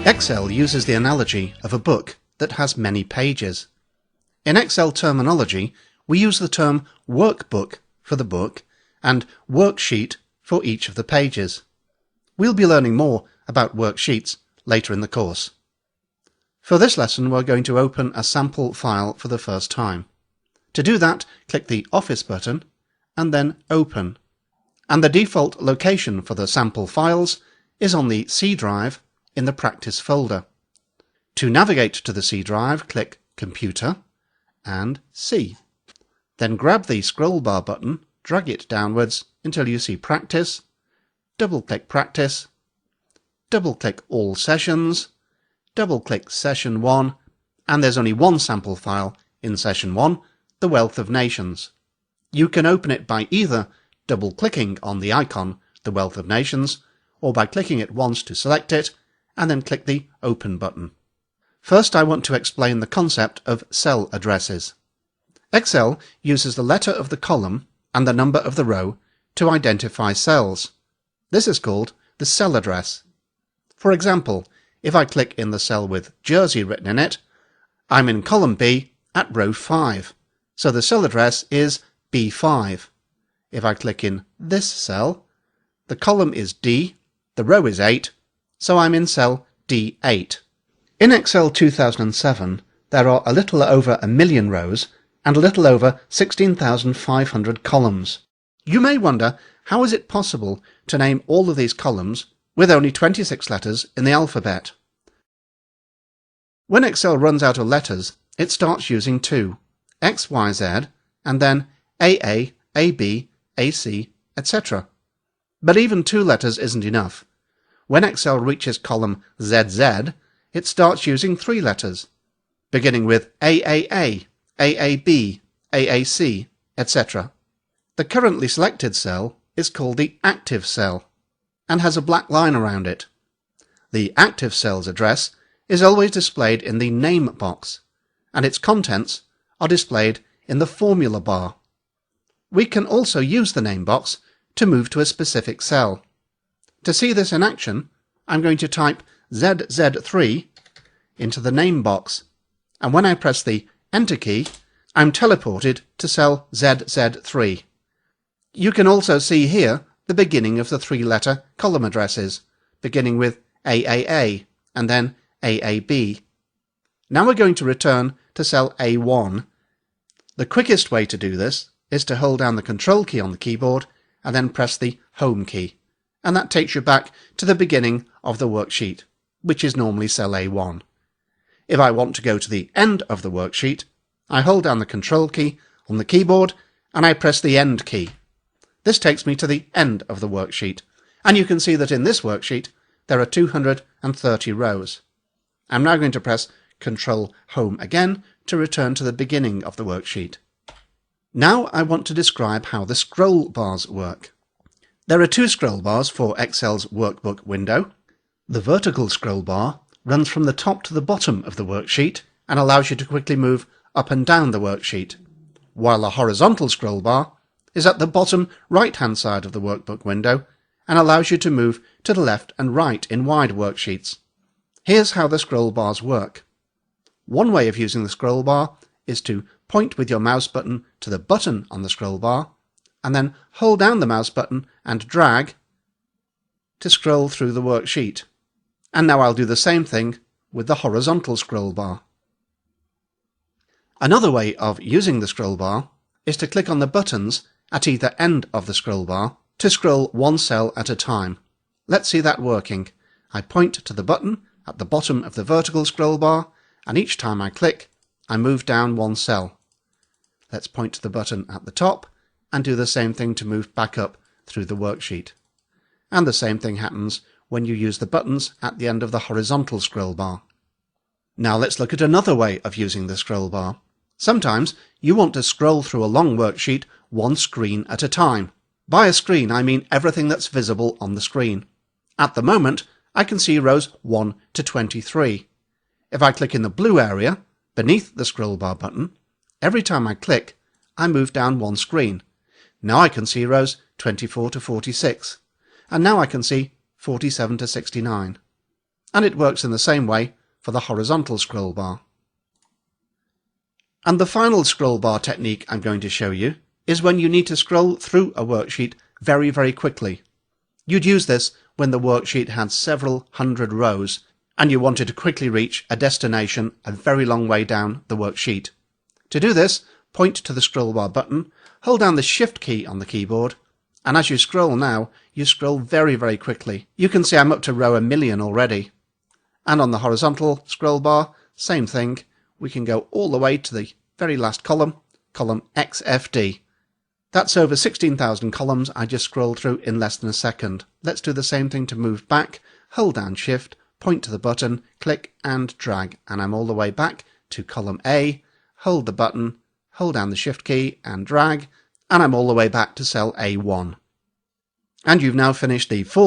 Excel uses the analogy of a book that has many pages. In Excel terminology, we use the term workbook for the book and worksheet for each of the pages. We'll be learning more about worksheets later in the course. For this lesson, we're going to open a sample file for the first time. To do that, click the Office button and then Open. And the default location for the sample files is on the C drive in the Practice folder. To navigate to the C drive, click Computer and C. Then grab the scroll bar button, drag it downwards until you see Practice, double-click Practice, double-click All Sessions, double-click Session 1, and there's only one sample file in Session 1, The Wealth of Nations. You can open it by either double-clicking on the icon, The Wealth of Nations, or by clicking it once to select it, and then click the Open button. First, I want to explain the concept of cell addresses. Excel uses the letter of the column and the number of the row to identify cells. This is called the cell address. For example, if I click in the cell with Jersey written in it, I'm in column B at row 5, so the cell address is B5. If I click in this cell, the column is D, the row is 8, so I'm in cell D8. In Excel 2007, there are a little over 1 million rows and a little over 16,500 columns. You may wonder, how is it possible to name all of these columns with only 26 letters in the alphabet? When Excel runs out of letters, it starts using 2, X, Y, Z, and then AA, AB, AC, etc. But even 2 letters isn't enough. When Excel reaches column ZZ, it starts using 3 letters, beginning with AAA, AAB, AAC, etc. The currently selected cell is called the active cell and has a black line around it. The active cell's address is always displayed in the name box, and its contents are displayed in the formula bar. We can also use the name box to move to a specific cell. To see this in action, I'm going to type ZZ3 into the name box, and when I press the Enter key, I'm teleported to cell ZZ3. You can also see here the beginning of the 3-letter column addresses, beginning with AAA and then AAB. Now we're going to return to cell A1. The quickest way to do this is to hold down the Control key on the keyboard and then press the Home key, and that takes you back to the beginning of the worksheet, which is normally cell A1. If I want to go to the end of the worksheet, I hold down the Control key on the keyboard and I press the End key. This takes me to the end of the worksheet, and you can see that in this worksheet there are 230 rows. I'm now going to press Control Home again to return to the beginning of the worksheet. Now I want to describe how the scroll bars work. There are 2 scroll bars for Excel's Workbook window. The vertical scroll bar runs from the top to the bottom of the worksheet and allows you to quickly move up and down the worksheet, while the horizontal scroll bar is at the bottom right-hand side of the workbook window and allows you to move to the left and right in wide worksheets. Here's how the scroll bars work. One way of using the scroll bar is to point with your mouse button to the button on the scroll bar and then hold down the mouse button and drag to scroll through the worksheet. And now I'll do the same thing with the horizontal scroll bar. Another way of using the scroll bar is to click on the buttons at either end of the scroll bar to scroll one cell at a time. Let's see that working. I point to the button at the bottom of the vertical scroll bar, and each time I click, I move down one cell. Let's point to the button at the top and do the same thing to move back up through the worksheet. And the same thing happens when you use the buttons at the end of the horizontal scroll bar. Now let's look at another way of using the scroll bar. Sometimes you want to scroll through a long worksheet one screen at a time. By a screen, I mean everything that's visible on the screen. At the moment, I can see rows 1 to 23. If I click in the blue area beneath the scroll bar button, every time I click, I move down one screen. Now I can see rows 24 to 46, and now I can see 47 to 69. And it works in the same way for the horizontal scroll bar. And the final scroll bar technique I'm going to show you is when you need to scroll through a worksheet very, very quickly. You'd use this when the worksheet had several hundred rows and you wanted to quickly reach a destination a very long way down the worksheet. To do this, point to the scroll bar button, hold down the Shift key on the keyboard, and as you scroll now, you scroll very, very quickly. You can see I'm up to row 1,000,000 already. And on the horizontal scroll bar, same thing. We can go all the way to the very last column, column XFD. That's over 16,000 columns I just scrolled through in less than a second. Let's do the same thing to move back. Hold down Shift, point to the button, click and drag, and I'm all the way back to column A. Hold the button, hold down the Shift key and drag, and I'm all the way back to cell A1. And you've now finished the fourth